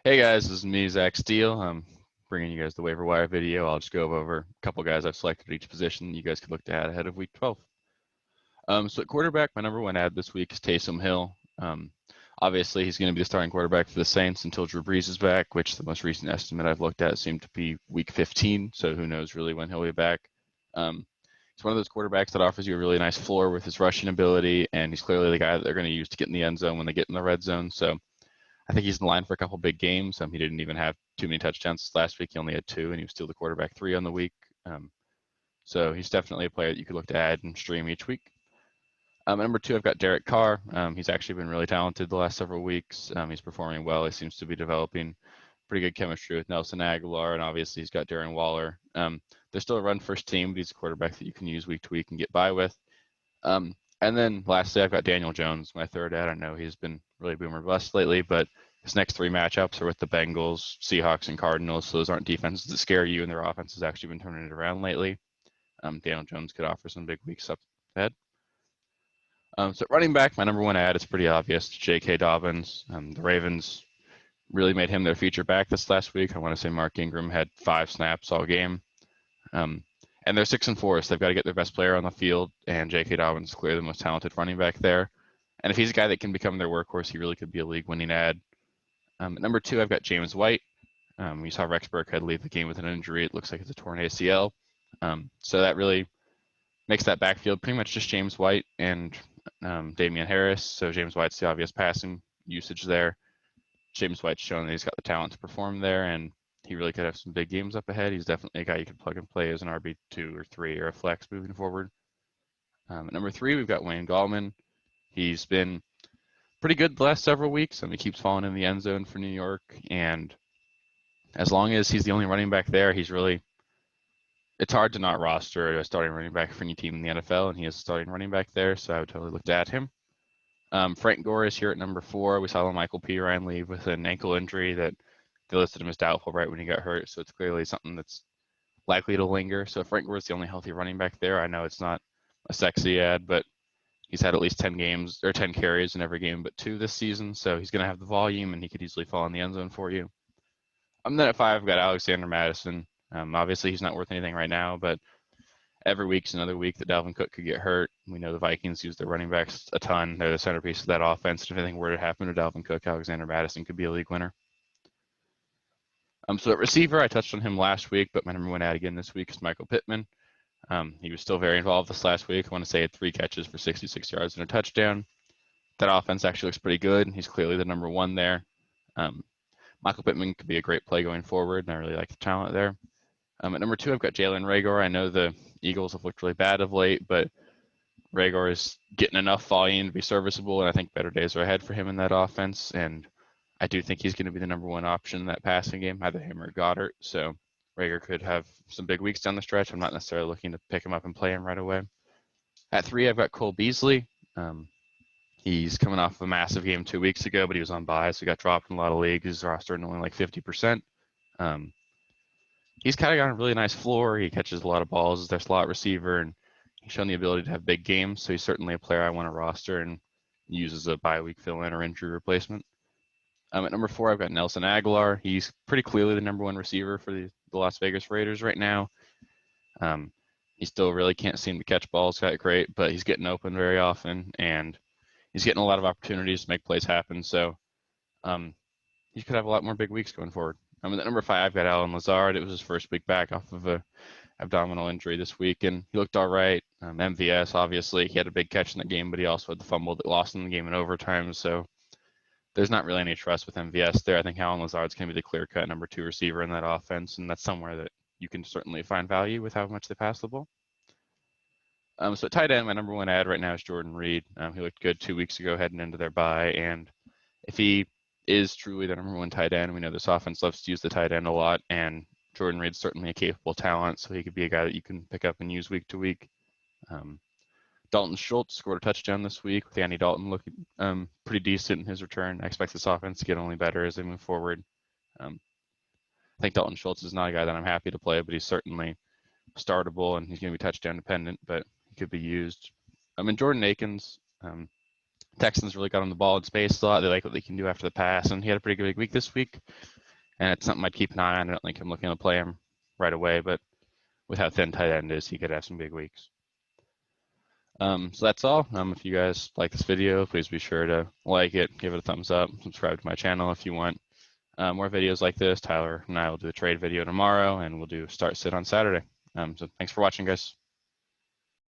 Hey guys, this is me, Zach Steele. I'm bringing you guys the waiver wire video. I'll just go over a couple guys I've selected at each position. You guys can look to add ahead of week 12. So at quarterback, my number one ad this week is Taysom Hill. Obviously, he's going to be the starting quarterback for the Saints until Drew Brees is back, which the most recent estimate I've looked at seemed to be week 15. So who knows really when he'll be back. He's one of those quarterbacks that offers you a really nice floor with his rushing ability, and he's clearly the guy that they're going to use to get in the end zone when they get in the red zone. So I think he's in line for a couple big games. He didn't even have too many touchdowns last week. He only had two, and he was still the quarterback 3 on the week. So he's definitely a player that you could look to add and stream each week. Number 2, I've got Derek Carr. He's actually been really talented the last several weeks. He's performing well. He seems to be developing pretty good chemistry with Nelson Aguilar, and obviously he's got Darren Waller. They're still a run-first team, but he's a quarterback that you can use week to week and get by with. And then lastly, I've got Daniel Jones, my third ad. I know he's been really boomer bust lately, but his next 3 matchups are with the Bengals, Seahawks, and Cardinals. So those aren't defenses that scare you, and their offense has actually been turning it around lately. Daniel Jones could offer some big weeks up ahead. So running back, my number one ad is pretty obvious. J.K. Dobbins. The Ravens really made him their feature back this last week. I want to say Mark Ingram had 5 snaps all game. And they're 6-4, so they've got to get their best player on the field, and J.K. Dobbins is clearly the most talented running back there. And if he's a guy that can become their workhorse, he really could be a league-winning ad. At number 2, I've got James White. We saw Rex Burkhead leave the game with an injury. It looks like it's a torn ACL. So that really makes that backfield pretty much just James White and Damian Harris. So James White's the obvious passing usage there. James White's shown that he's got the talent to perform there, and he really could have some big games up ahead. He's definitely a guy you could plug and play as an RB2 or 3 or a flex moving forward. At number 3, we've got Wayne Gallman. He's been pretty good the last several weeks. He keeps falling in the end zone for New York, and as long as he's the only running back there, it's hard to not roster a starting running back for any team in the NFL, and he is a starting running back there, so I would totally look at him. Frank Gore is here at number 4. We saw Michael Pirine leave with an ankle injury that they listed him as doubtful right when he got hurt, so it's clearly something that's likely to linger. So Frank Gore is the only healthy running back there. I know it's not a sexy ad, but he's had at least 10 carries in every game but 2 this season, so he's going to have the volume, and he could easily fall in the end zone for you. Then at 5, I've got Alexander Madison. Obviously, he's not worth anything right now, but every week's another week that Dalvin Cook could get hurt. We know the Vikings use their running backs a ton. They're the centerpiece of that offense. If anything were to happen to Dalvin Cook, Alexander Madison could be a league winner. So at receiver, I touched on him last week, but my number one ad again this week is Michael Pittman. He was still very involved this last week. I want to say he had 3 catches for 66 yards and a touchdown. That offense actually looks pretty good. He's clearly the number 1 there. Michael Pittman could be a great play going forward, and I really like the talent there. At number 2, I've got Jalen Reagor. I know the Eagles have looked really bad of late, but Reagor is getting enough volume to be serviceable, and I think better days are ahead for him in that offense. And I do think he's going to be the number 1 option in that passing game, either him or Goddard. So Reagor could have some big weeks down the stretch. I'm not necessarily looking to pick him up and play him right away. At 3, I've got Cole Beasley. He's coming off of a massive game 2 weeks ago, but he was on bye, so he got dropped in a lot of leagues. His roster only like 50%. He's kind of got a really nice floor. He catches a lot of balls as their slot receiver, and he's shown the ability to have big games. So he's certainly a player I want to roster and use as a bye week fill-in or injury replacement. At number 4, I've got Nelson Aguilar. He's pretty clearly the number 1 receiver for the Las Vegas Raiders right now. He still really can't seem to catch balls that great, but he's getting open very often, and he's getting a lot of opportunities to make plays happen. So he could have a lot more big weeks going forward. At number 5, I've got Allen Lazard. It was his first week back off of a abdominal injury this week, and he looked all right. MVS, obviously, he had a big catch in the game, but he also had the fumble that lost in the game in overtime. So there's not really any trust with MVS there. I think Allen Lazard's going to be the clear-cut number 2 receiver in that offense, and that's somewhere that you can certainly find value with how much they pass the ball. So at tight end, my number 1 ad right now is Jordan Reed. He looked good 2 weeks ago heading into their bye, and if he is truly the number 1 tight end, we know this offense loves to use the tight end a lot, and Jordan Reed's certainly a capable talent, so he could be a guy that you can pick up and use week to week. Dalton Schultz scored a touchdown this week with Andy Dalton looking pretty decent in his return. I expect this offense to get only better as they move forward. I think Dalton Schultz is not a guy that I'm happy to play, but he's certainly startable, and he's going to be touchdown dependent, but he could be used. And Jordan Akins, Texans really got on the ball in space a lot. They like what they can do after the pass, and he had a pretty good week this week. And it's something I'd keep an eye on. I don't think I'm looking to play him right away, but with how thin tight end is, he could have some big weeks. So that's all. If you guys like this video, please be sure to like it, give it a thumbs up, subscribe to my channel if you want more videos like this. Tyler and I will do a trade video tomorrow, and we'll do start sit on Saturday. So thanks for watching, guys.